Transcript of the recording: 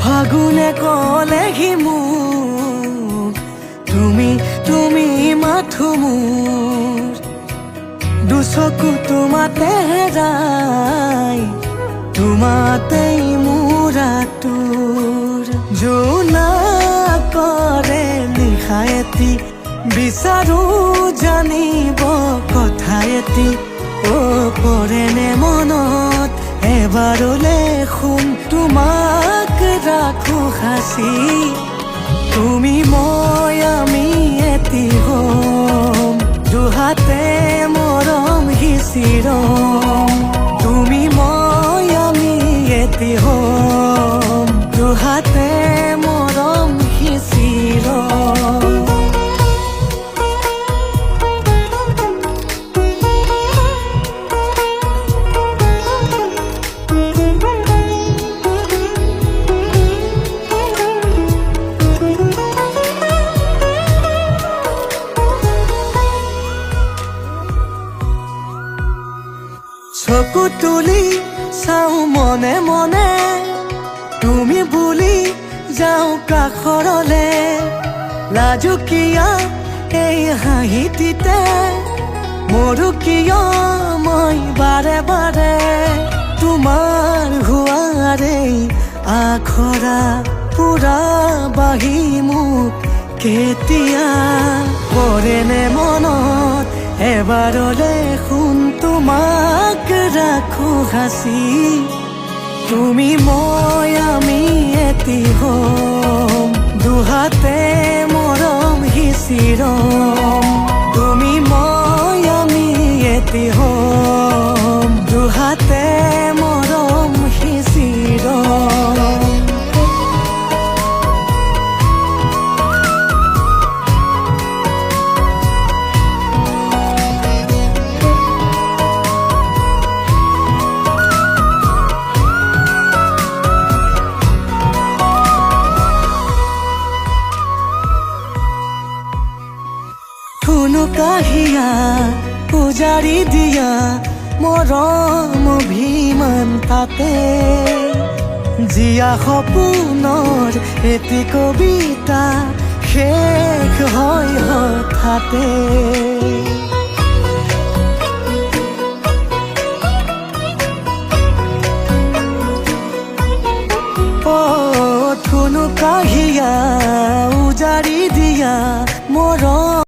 ফাগুনে কলেহি মোক তুমি মাথো মোৰ দুচকু তোমাতে হেৰাই তোমাতেই মোৰ আতুৰ জোনা কৰে নিশা এটি বিচাৰো জানিব কথা এটি পৰেনে মনত এবাৰলে শুন তোমাক ৰাখো সাঁচি তুমি মই আমি এটি হম দুহাতে মৰম সিঁচিৰম তুমি মই আমি এটি হম দুহাতে মৰম সিঁচিৰম চকু তুলি চাওঁ মনে মনে তুমি বুলি যাওঁ কাষৰলে লাজুকীয়া এই হাঁহিটিতে মোৰো কিয় মই বাৰে বাৰে তোমাৰ হোৱাৰে আখৰা পুৰা বাঢ়ি মোক কেতিয়া পৰেনে মনত এবাৰলে শুন তোমাক ৰাখো সাঁচি তুমি মই আমি এটি হম দুহাতে মৰম সিঁচিৰম তুমি মই আমি এটি হম দুহাতে মৰম সিঁচিৰম কাহিয়া পূজাৰী দিয়া মৰম অভিমান তাতে জীয়া সপোনৰ এটি কবিতা শেষ হয় হঠাতে ধুনু কাহিয়া